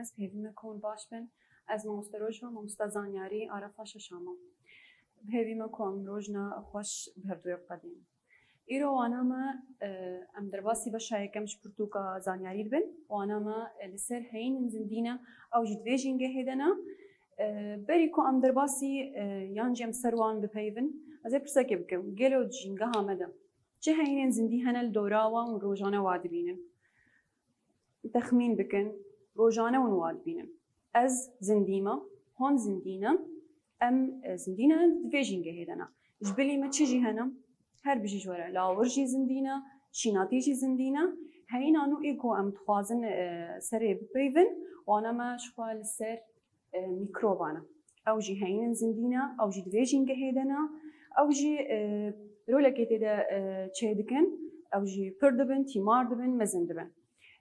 از پیوی کن باش بن از ماستروج و مستزانیاری عرفش شما پیوی کن روزنا خوش بهردوی قدیم ایرو وانا ما ام درباسی بشه کمش پرتوکا زانیاری بن وانا ما لسر هین زندینا او جد ویجینگه هدنا بریکو ام درباسی یانجم سروان بپیون از پرسکی بکم گلو جینگه همدا چه هین زندی هنل دوراوا و روزانه واد بینن تخمین بکن روزانه و واد بینن از زندیما هون زندینا ام زندینا ویجینگه هدنا جبلی ما چه جهنم هر بيجي جوارا لاورجي زندينا شيناتيجي زندينا هين انو ايكو ام تخوازن سري بيفن وانا ما شوال السر ميكروبانا او جي هين زندينا او جي دويجين هيدنا او جي رولا كيتدا تشيدكن او جي بردبن تيماردبن مزندبن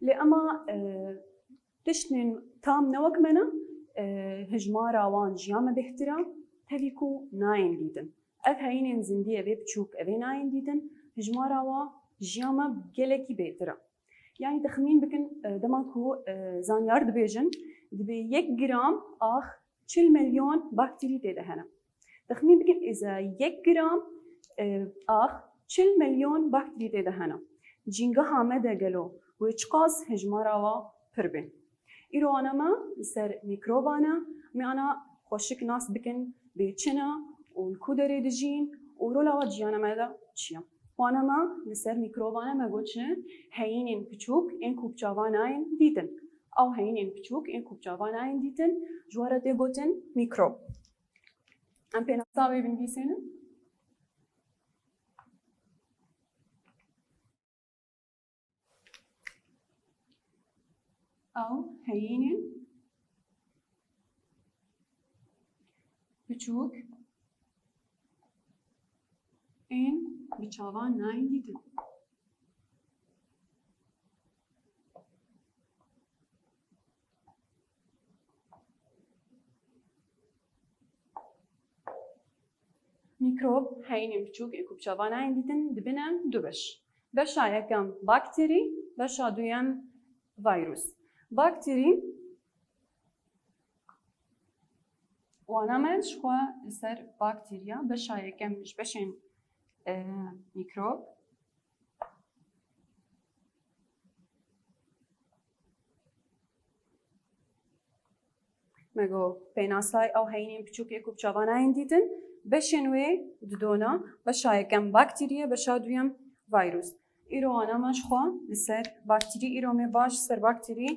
لأما تشنن تام نوكمنا هجمارا وان جياما باحترام تفيكو ناين ديدن اف هين زنديه بي بچوك اوي ناين ديدن هجمارا وا جياما بجلكي بيترا يعني تخمين بكن دماكو زانيار دبيجن دبي 1 جرام اخ 40 مليون بكتيري تيدا هنا تخمين بكن اذا 1 جرام اخ 40 مليون بكتيري تيدا هنا جينغا حامده گلو ويچقاس هجمارا وا پربن ايرو انا ما سر ميكروبانا مي انا خوشك ناس بكن بيچنا والكودري دجين ورولا وجيانا ماذا تشيا وانا ما لسر ميكروبانا ما قلتش هينين بچوك ان كوبچاواناين ديتن او هينين بچوك ان كوبچاواناين ديتن جوارا دي قلتن ميكروب ام بينا صابي بنديسينا او هينين بچوك این بچاوان ناین دیدن میکروب هینیم بچوک ایکو بچاوان ناین دیدن دبنم دو بشا یکم باکتری بشا دویم ویروس باکتری وانا منش خوا لسر باکتریا بشا یکم مش بشن ميكروب مگو پیناسای او هینیم بچوکی اکو بچاواناین دیدن بشنوی ددونا بشا یکم باکتریه بشا دویم ویروس ایرو آنا مش خوا لسر باکتری ایرو می باش سر باکتری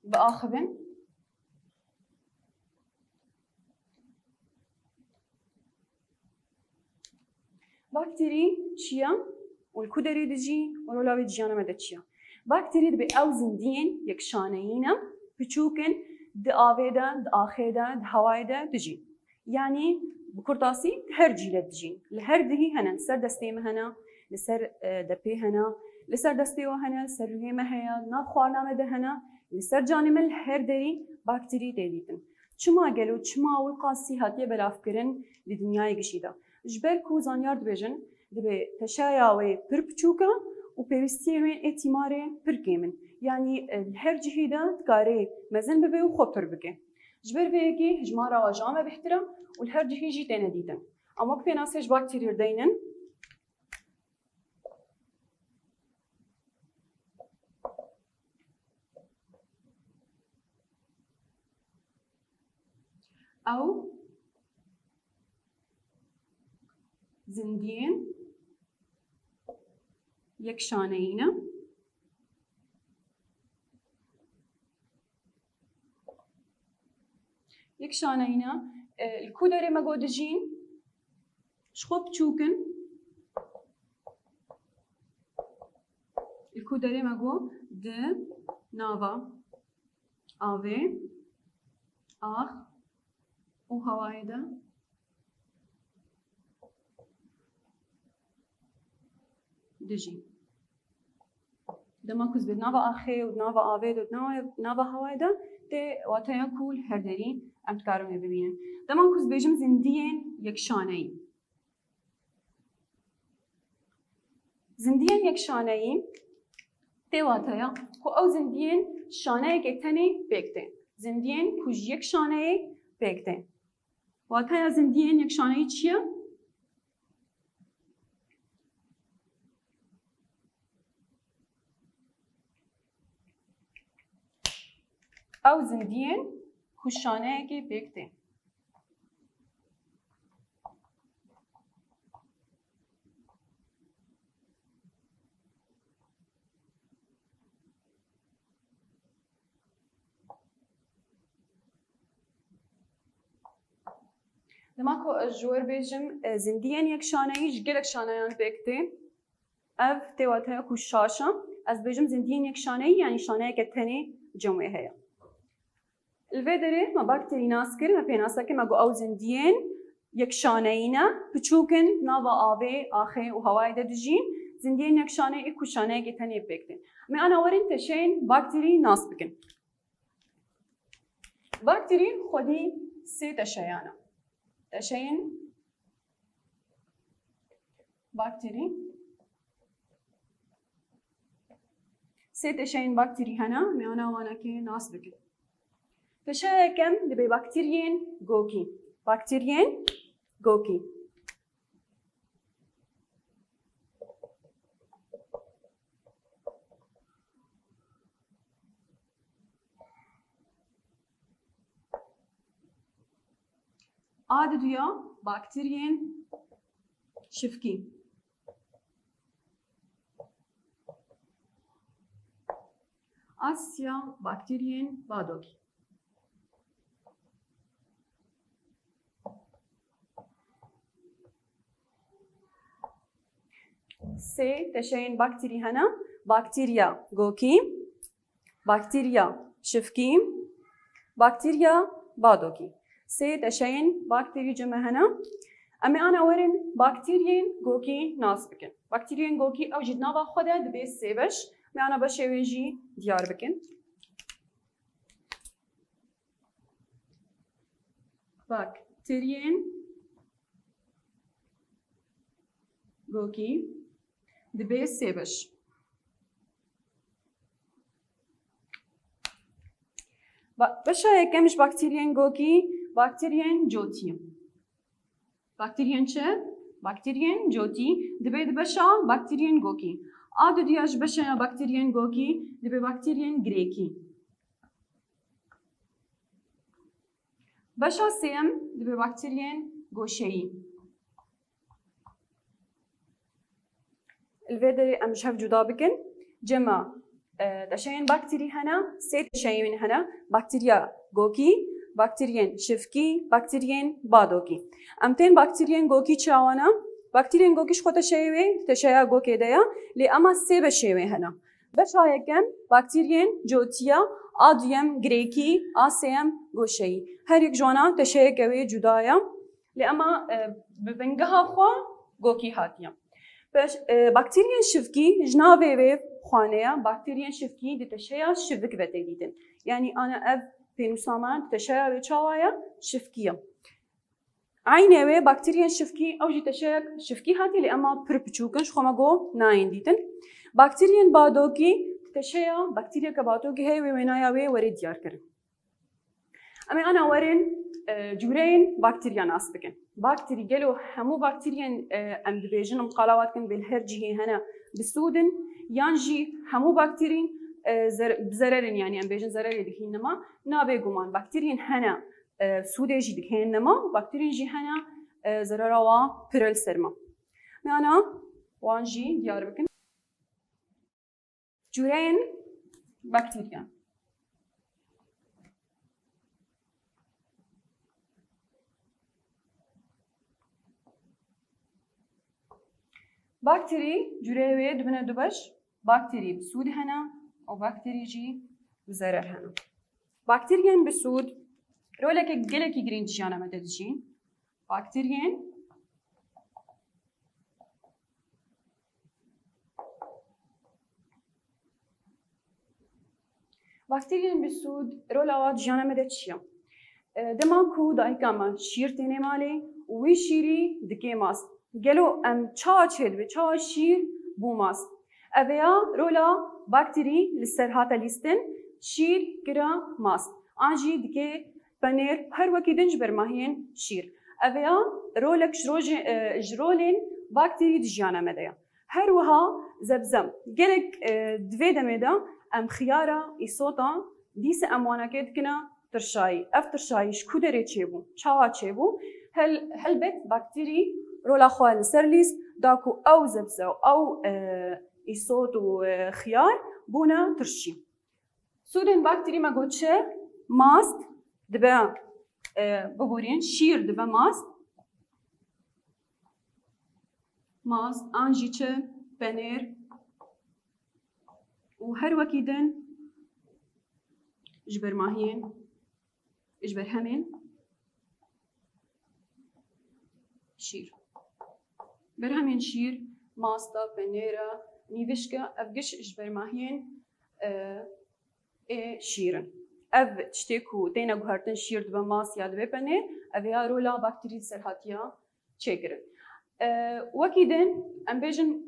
بآخبن باكتيري تشيا والكودري دجي ورولاوي دجانا مدى تشيا باكتيري دبي او زندين يكشانينا بچوكن دآويدا دآخيدا دهوايدا دجي يعني بكرطاسي هر جيلة دجين لهر دهي هنا لسر دستيم هنا لسر دبي هنا لسر دستيو هنا لسر ريما هيا ناب خوارنا مدى هنا لسر جانمل هر دري باكتيري ديديتن چما گلو چما والقاسي هاتيه بلافكرن لدنياي گشيدا جبركو زانيار دبيجن دبي تشاياوي پر بچوكا و پيوستي وين اعتماري پر كيمن يعني هر جهيدا تكاري مزن ببي و خو پر بكي جبر بيجي هجمارا واجامة بحترم والهر جهيجي تينا ديتن اما بي ناسيج باكتيرير دينن او زندين يكشانينا يكشانينا الكودري ما قودجين شخوب تشوكن الكودري ما قو د نافا آوي آخ وهوايدا دجي دما كوز بدنافا آخي ودنافا آويد ودنافا هوايدا تي واتايا كول هردري ام تكارم ببينن دما كوز بيجم زندين يكشاني زندين يكشاني تي واتايا كو او زندين شانه يكتني بيكتين زندین کج یک شانه بکته واتای زندین یک شانه چیه؟ او زندین کج شانه که بکته دماغو جور بیشم زندین یک شانه ایش گلک شانه یان بکته اف تواتای کج شاشم از بیشم زندین یک شانه یعنی شانه که تنی جمعه هیا الفدره ما باکتری ناس کرد ما پیناسا که ما گو او زندین یک شانه اینا بچوکن نوا آبی آخه و هوای دادجین زندین یک شانه ای کج شانه که تنی بکته می آن ورین تشین باکتری ناس بکن باکتری خودی سه تشیانه تشين باكتيري سه تشين باكتيري هنا ميانا وانا كي ناس بكن تشايا كم دبي باكتيريين جوكي باكتيريين جوكي عادة يا باكتيريين شفكي آسيا باكتيريين بادوكي سه تشين باكتيري هنا باكتيريا جوكي باكتيريا شفكي باكتيريا بادوكي سه تشين باكتيري جمع هنا اما انا ورن باكتيريين جوكي ناس بكن باكتيريين جوكي او جدنا با خدا دبي سيبش ما انا بشويجي ديار بكن باكتيريين جوكي دبي سيبش بشا كمش باكتيريين جوكي باكتيريين جوتي باكتيريين چه؟ باكتيريين جوتي دبي بشا باكتيريين جوكي عادو دياش بشا باكتيريين جوكي دبي باكتيريين جريكي بشا سيم دبي باكتيريين جوشي الفيدري ام شاف جدا بكن جمع تشين باكتيري هنا سه تشين هنا باكتيريا جوكي باكتيريين شفكي باكتيريين بادوكي امتين باكتيريين جوكي چاوانا باكتيريين جوكيش خود شيوي تشيا جوكي ديا لي اما سه بشيوي هنا بشايكن باكتيريين جوتيا اديم غريكي اسيم گوشي هر یک جوانا تشيا كوي جدايا لي اما ببنگها خو جوكي هاتيا باش باكتيريين شفكي جناوي وي خانيا باكتيريين شفكي دي تشيا شفك بتديدن يعني انا اف بينوسامان تشيا وچاوايا شفكيه عيني وي باكتيريين شفكي او جي تشيا شفكي هاتي لي اما بربچوكن خما جو ناين ديتن باكتيريين بادوكي تشيا بكتيريا كباتوكي هي وينايا وي وري ديار كرن اما انا ورن جورين باكتيريا ناس بكن باكتيري قالوا همو باكتيريا ام دبيجن مقالاوات كن بالهرجي هنا بالسودن يانجي همو باكتيرين بزررن يعني ام بيجن زرر دكين نما نابي جومان باكتيريا هنا سودجي دكين نما باكتيريا جي هنا زرروا برل سرما انا وانجي ديار بكن جورين باكتيريا باكتيري جوري دبنا دبش باكتيري بسود هنا او باكتيري جي بزرر هنا باكتيريين بسود رولك جلكي جرين جانا مددجين باكتيريين باكتيريين بسود رولا جانا مددشيا دماغو دايكاما شير تيني مالي وي شيري دكي ماس گلو ام چا چید به چا شیر بوماس اویا رولا باکتری لسر هاتا لیستن شیر گرا ماس آنجی دیگه پنیر هر وکی دنج برماهین شیر. اویا رولک جرولین باکتری دجیانه مدیا. هر وها زبزم. گلک دوی دمیدا ام خیارا ایسوتا دیس اموانا کد کنا ترشایی. ترشایش کدره چه بو؟ چاوا چه بو؟ هل بت باکتری رولا خوال سرلیس داکو او زبزو او ایسوت و خیار بونا ترشی. سودن باکتری ما گوشه ماست دبا ببورین شیر دبا ماست آنجی چه پنیر و هر وکی دن جبر ماهین جبر همین شیر بر همین شیر ماستا پنیرا نیوشکا افگش جبر ماهین شیرن اف تشتكو دينا غارتن شير دبا ماس يا دبا بني افيا رولا باكتيري سرهاتيا تشيكرن وكيدن ام بيجن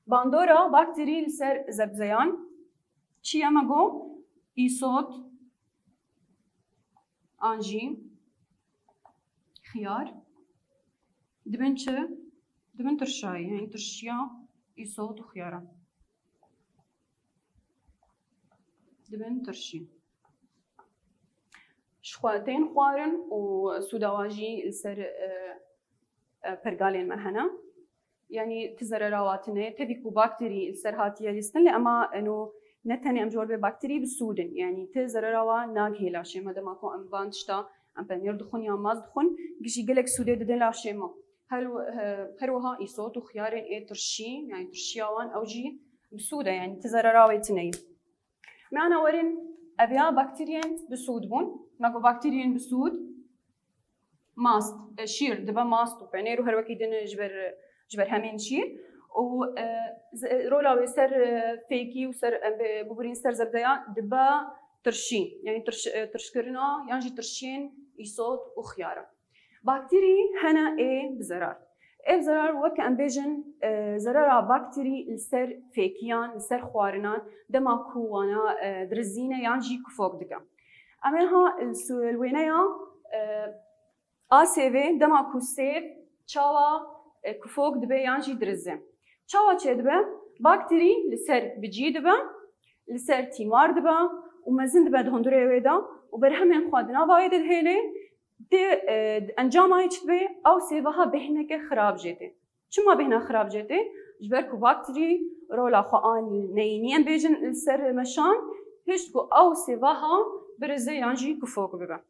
باندورا باكتيري سر زبزيان تشي اماغو ايسوت انجي خيار دبن ترشاي يعني ترشيا ايسوت وخيارا دبن ترشي شخواتين خوارن وسوداواجي السر برقالين مهنا يعني تزرراواتنا تبيكو باكتيري السر هاتيا لستن لأما إنه نتني أمجور بباكتيري بالسودن يعني تزرراوا ناجي لاشي ماذا ما كون أم بانشتا أم بنير دخون يا ماز دخون قشي قلك سودة ددن لاشي ما هروها إيصوت وخيارين إيه ترشي يعني ترشياوان أوجي بالسودة يعني تزرراواتنا معنا ورين أبيا باكتيريين بسود بون ماكو باكتيريين بسود ماست شير دبا ماست وبعنير وهر وكي دين جبر همين شير و رولا وسر فيكي وسر ببرين سر زبدايا دبا ترشين يعني ترشكرنا يعني ترشين يصوت وخيارة باكتيري هنا ايه بزرار ايه بزرار وك ام بيجن زرار باكتيري السر فيكيان السر خوارنان دما كوانا درزينه يعني جي كفوق دكا امها الوينيا آسیوی دما کوسیف چاوا کفوق دبی یانجی درزه. چاوا چه دبه؟ باکتری لسر بجی دبه، لسر تیمار دبه و مزند به دهندره ویدا و بر همین خودنا باید هلی ده انجامای چه دبه او سیوها بهنه که خراب جده. چما بهنه خراب جده؟ جبر کو باکتری رولا خوان نینیم بیجن لسر مشان هشت کو او سیوها برزه یانجی کفوق ببه.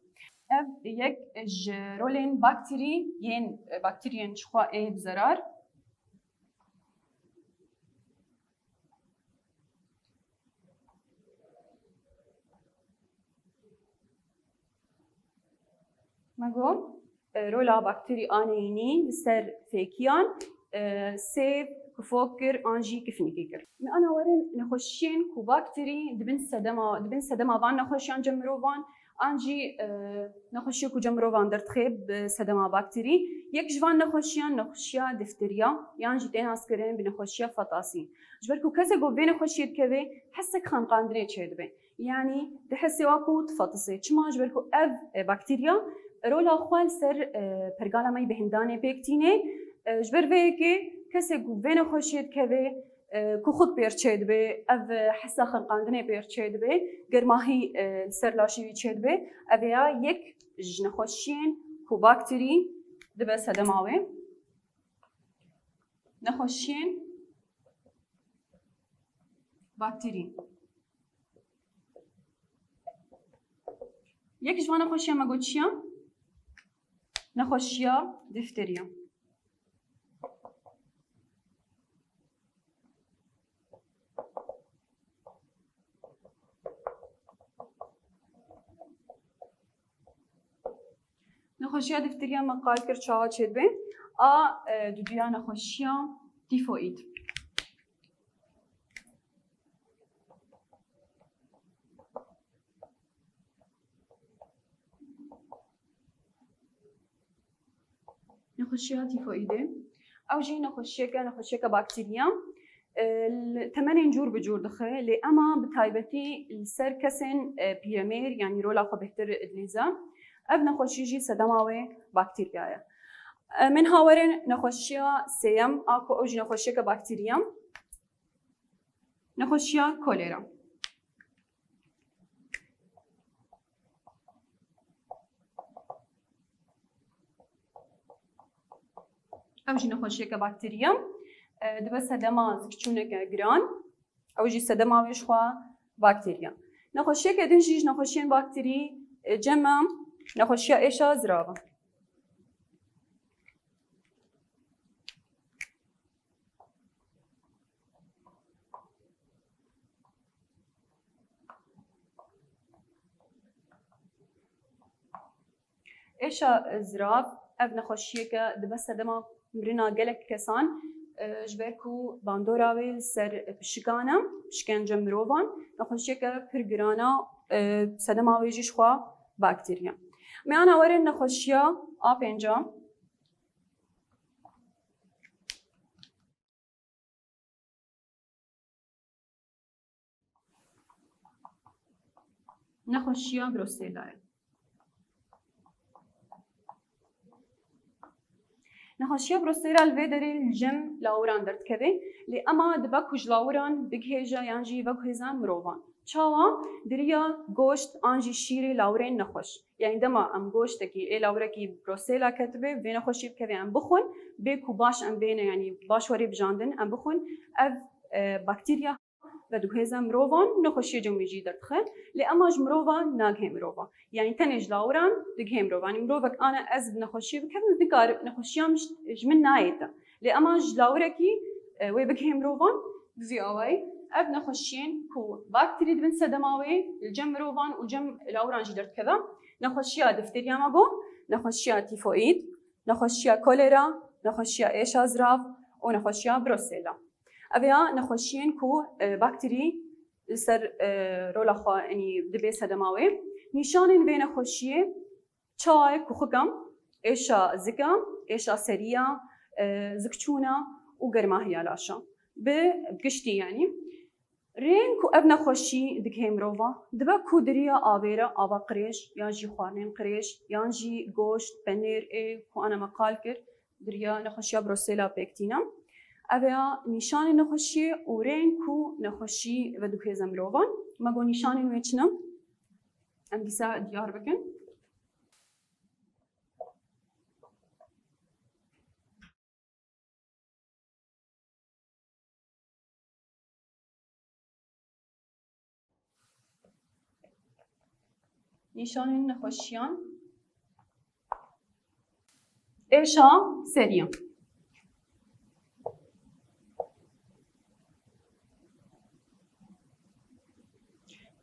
اف یک جرولین باکتری ین باکتریان شخوا ای بزرار مگو رولا باکتری آنینی سر فیکیان سیف كفوكر انجي كفنيكي كر انا ورين نخشين كو باكتري دبن سدما فان نخشيان جمروفان انجي نخشي كو جمروفان در تخيب سدما باكتري يك جوان نخشيا دفتريا يعني جتين اسكرين بنخشيا فطاسي جبركو كذا جو بين خشيت كذا حسك خانقاندري تشدبه يعني تحسي واكو تفطسي چما جبركو اف باكتيريا رولا خوال سر برغالا ماي بهندانه بيكتينه جبر ويكي كسي جو بين خشيت كذا کو خود پیرچید به او حسا خلقاندنه پیرچید به گرماهی سرلاشی چید به اویا یک نخوشین کو باکتری دبه سدماوی نخوشین باکتری یک جوان نخوشیا مگوچیا نخوشیا دفتریا نخوشیا دفتریا مقال کر چاوا چید به دودیا نخوشیا تیفوئید نخوشیا تیفوئیده او جی نخوشیا که باکتریا ثمانين جور بجور دخه اللي أما بتايبتي السر كسن بيرامير يعني رولا خو بهتر إدليزا أب نخوشيجي سدماوي بكتيريا من هاورن نخوشيا سيم أكو أوج نخوشيا كبكتيريا نخوشيا كوليرا أوج نخوشيا كبكتيريا دبا سدما زكتشونك جران أوجي سدما ويشخوا بكتيريا نخوشيا كدنجيج نخوشين بكتيري جمع نخوشيا إيشا زرابة إيشا زراب أب نخوشيا كدبا سدما مرنا جلك كسان جبركو باندوراوي سر بشكانا بشكان جمروفان نخوشيكا برجرانا سدما ويجيش خوا بكتيريا معنا ورن نخوشيا آبنجا نخوشيا بروسيلا نخوشيا بروسيرا الفيدري الجم لاوران درت كذي لأما دبكوج لاوران بجهجا يانجي بجهزا مروفان شاوا دريا غوشت أنجي شيري لاورين نخوش يعني دما أم غوشتكي إيه لاوركي بروسيلا كتبه بين خوشي بكذي أم بخون بيكو باش أم بينه يعني باش وري بجاندن أم بخون أف بكتيريا بدوهزا مروفان نخوشي جميجي درتخه لأما جمروفان ناجه مروفا يعني تنج لاوران دقه مروفا يعني مروفك أنا أزب نخوشي بكذا ذكر نخوشيا مش جمن نايته لأما جلاوركي وبقه مروفان بزي أوي أب نخوشين كو باكتيريا دبن سدماوي الجم مروفان وجم لاوران جدرت كذا نخوشيا دفتريا ماغو نخوشيا تيفويد نخوشيا كوليرا نخوشيا إيشا زراف ونخوشيا بروسيلا أبيا نخوشين كو باكتيري سر رولا خوا يعني دبي سدماوي نشانين بين خوشيه چای كوخكم إيشا زكام إيشا سريع زكتشونا وقرماهيا لاشا بقشتي يعني رين كو أبنا خوشي دكهم روفا دبا كو دريا آبيرا آبا قريش يانجي خوارنين قريش يانجي غوشت بنير إيه كو أنا مقال كر دريا نخوشيا بروسيلا بيكتينا أبيا نشان نخوشي ورين كو نخوشي ودوكي زمروفان ما قو نشان ويتشنا أم ديسا ديار بكن نشان نخوشيان إيشا سريع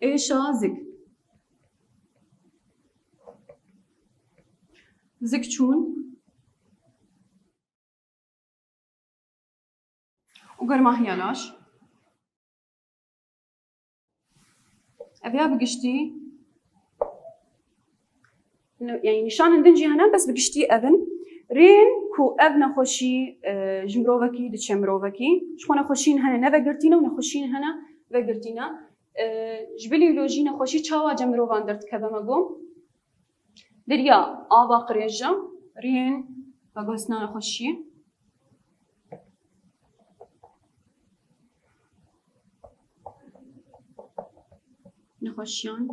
إيشا زكتشون وقرماهيالاش أبيها بقشتي يعني نشان ندنجي هنا بس بقشتي أذن رين كو أذن خوشي جمروفكي دتشمروفكي شخونا خوشين هنا نفقرتينا ونخوشين هنا فقرتينا جبلي لوجينا خوشي تشاوا جمروفان درت كذا مقوم دريا آبا قريجا رين بقوسنا خوشي نخوشيان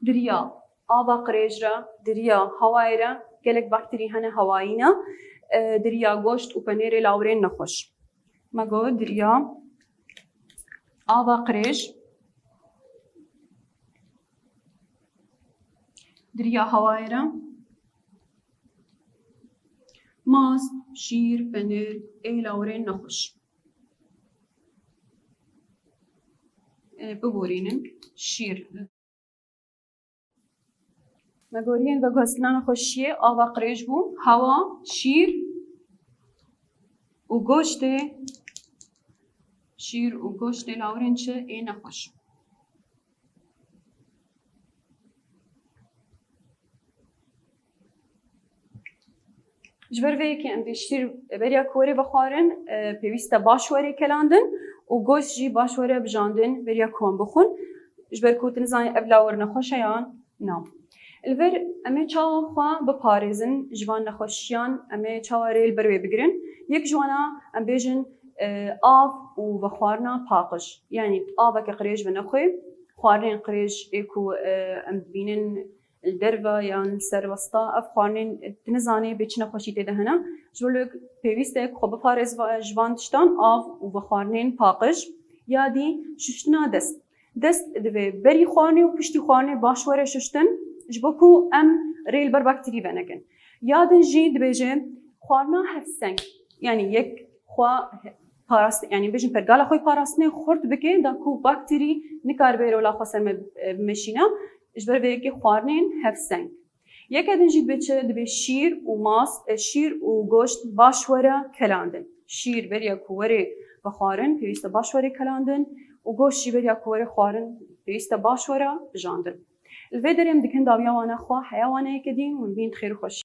دريا آبا قريجرا دريا هوايرا قالك باكتري هنا هواينا دريا غوشت وبنيري لاورين نخوش ما قو دريا آبا قريج دريا هوايرا ماس شير بنير اي لاورين نخوش ببورينن شير مقولين بقوسلان خوشيه آوا قريج بو هوا شير وغوشته شير وغوشته لاورنچه اي نخوش جبر وی که ام بیشتر بریا کوری بخورن پیوست باش وری کلاندن و گوش جی باش وری بجاندن بریا کام بخون جبر کوتن زای ابلاور نخوشیان نام الور امی چاو خوا بپارزن جوان نخوشیان امی چاوریل بروی بگیرن یک جوانا ام بیجن آب و بخورنا پاقش یعنی آب که قریج بنخوی خوارن قریج اکو ام بینن الدربة يعني سر وسطا أفخارنين تنزاني بيتشنا خوشيتي دهنا جولك بيويستك خو بفارز جوان تشتان آف و بخارنين باقش يادي ششتنا دست دبي بري خوارني و پشتي خوارني باشوره ششتن جبكو أم ريل بر باكتري بنكن يادن جي دبي جي خوارنا هفسنگ يعني يك خوا پاراست يعني بيجن برقالا خوي پاراستني خورد بكي داكو باكتري نكار بيرو لا خسر مشينا اجبر به که خوارنین هفسنگ. یک ادنجی بچه دبی شیر و ماس شیر و گوشت باشوره کلاندن. شیر بریا کوره بخارن پیوست باشوره کلاندن و گوشتی بریا کوره خوارن پیوست باشوره بجاندن. الوی دریم دکن داویا وانا خوا حیوانه کدین و بین خیر خوش.